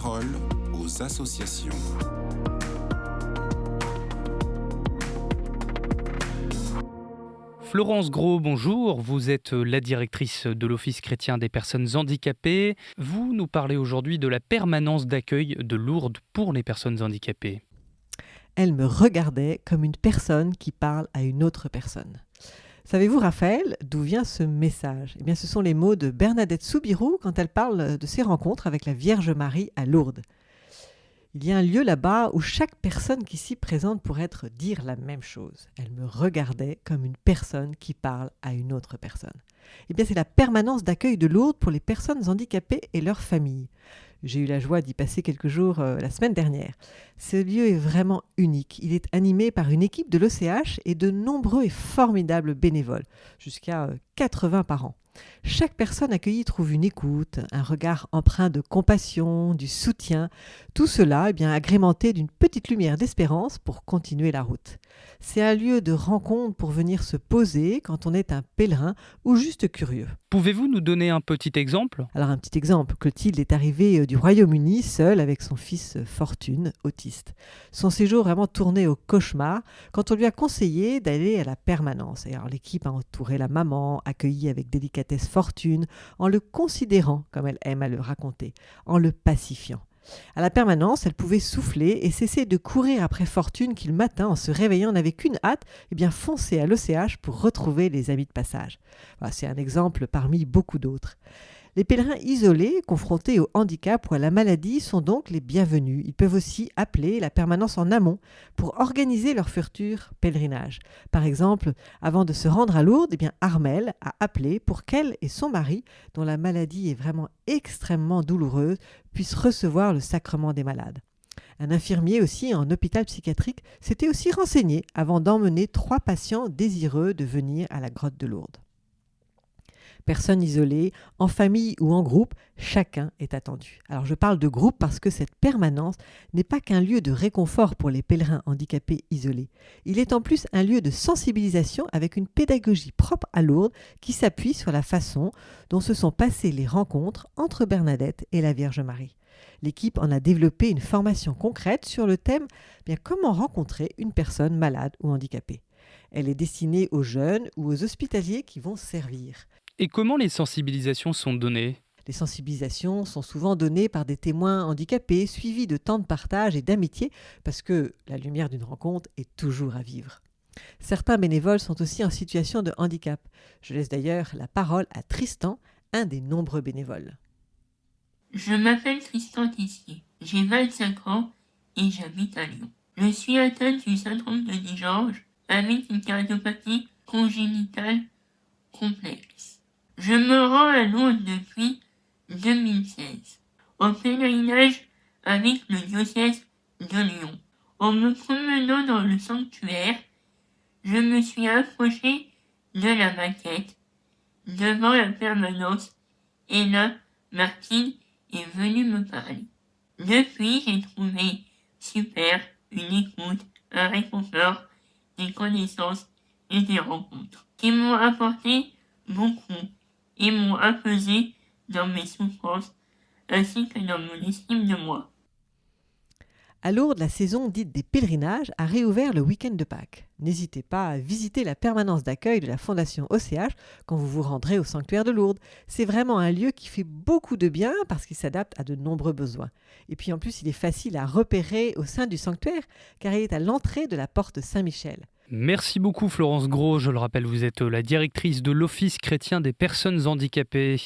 parole aux associations. Florence Gros, bonjour. Vous êtes la directrice de l'Office chrétien des personnes handicapées. Vous nous parlez aujourd'hui de la permanence d'accueil de Lourdes pour les personnes handicapées. Elle me regardait comme une personne qui parle à une autre personne. Savez-vous, Raphaël, d'où vient ce message ? Eh bien, ce sont les mots de Bernadette Soubirous quand elle parle de ses rencontres avec la Vierge Marie à Lourdes. Il y a un lieu là-bas où chaque personne qui s'y présente pourrait dire la même chose. Elle me regardait comme une personne qui parle à une autre personne. Eh bien, c'est la permanence d'accueil de Lourdes pour les personnes handicapées et leurs familles. J'ai eu la joie d'y passer quelques jours la semaine dernière. Ce lieu est vraiment unique. Il est animé par une équipe de l'OCH et de nombreux et formidables bénévoles, jusqu'à 80 par an. Chaque personne accueillie trouve une écoute, un regard empreint de compassion, du soutien, tout cela agrémenté d'une petite lumière d'espérance pour continuer la route. C'est un lieu de rencontre pour venir se poser quand on est un pèlerin ou juste curieux. Pouvez-vous nous donner un petit exemple ? Alors un petit exemple, Clotilde est arrivée du Royaume-Uni seule avec son fils Fortune, autiste. Son séjour vraiment tourné au cauchemar quand on lui a conseillé d'aller à la permanence. Et alors l'équipe a entouré la maman, accueilli avec délicatesse Fortune, en le considérant comme elle aime à le raconter, en le pacifiant. À la permanence, elle pouvait souffler et cesser de courir après Fortune qui le matin, en se réveillant, n'avait qu'une hâte, foncer à l'OCH pour retrouver les amis de passage. Voilà, c'est un exemple parmi beaucoup d'autres. Les pèlerins isolés, confrontés au handicap ou à la maladie, sont donc les bienvenus. Ils peuvent aussi appeler la permanence en amont pour organiser leur futur pèlerinage. Par exemple, avant de se rendre à Lourdes, Armelle a appelé pour qu'elle et son mari, dont la maladie est vraiment extrêmement douloureuse, puissent recevoir le sacrement des malades. Un infirmier aussi en hôpital psychiatrique s'était aussi renseigné avant d'emmener 3 patients désireux de venir à la grotte de Lourdes. Personnes isolées, en famille ou en groupe, chacun est attendu. Alors je parle de groupe parce que cette permanence n'est pas qu'un lieu de réconfort pour les pèlerins handicapés isolés. Il est en plus un lieu de sensibilisation avec une pédagogie propre à Lourdes qui s'appuie sur la façon dont se sont passées les rencontres entre Bernadette et la Vierge Marie. L'équipe en a développé une formation concrète sur le thème comment rencontrer une personne malade ou handicapée. Elle est destinée aux jeunes ou aux hospitaliers qui vont servir. Et comment les sensibilisations sont données ? Les sensibilisations sont souvent données par des témoins handicapés, suivis de temps de partage et d'amitié, parce que la lumière d'une rencontre est toujours à vivre. Certains bénévoles sont aussi en situation de handicap. Je laisse d'ailleurs la parole à Tristan, un des nombreux bénévoles. Je m'appelle Tristan Tessier, j'ai 25 ans et j'habite à Lyon. Je suis atteint du syndrome de Digeorge avec une cardiopathie congénitale complexe. Je me rends à Lourdes depuis 2016, au pèlerinage avec le diocèse de Lyon. En me promenant dans le sanctuaire, je me suis approché de la maquette devant la permanence et là, Martine est venue me parler. Depuis, j'ai trouvé super une écoute, un réconfort, des connaissances et des rencontres qui m'ont apporté beaucoup et m'ont apaisé dans mes souffrances ainsi que dans mon estime de moi. À Lourdes, la saison dite des pèlerinages a réouvert le week-end de Pâques. N'hésitez pas à visiter la permanence d'accueil de la Fondation OCH quand vous vous rendrez au sanctuaire de Lourdes. C'est vraiment un lieu qui fait beaucoup de bien parce qu'il s'adapte à de nombreux besoins. Et puis en plus, il est facile à repérer au sein du sanctuaire car il est à l'entrée de la porte Saint-Michel. Merci beaucoup Florence Gros, je le rappelle, vous êtes la directrice de l'Office chrétien des personnes handicapées.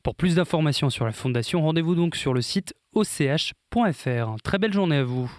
Pour plus d'informations sur la Fondation, rendez-vous donc sur le site och.fr. Très belle journée à vous.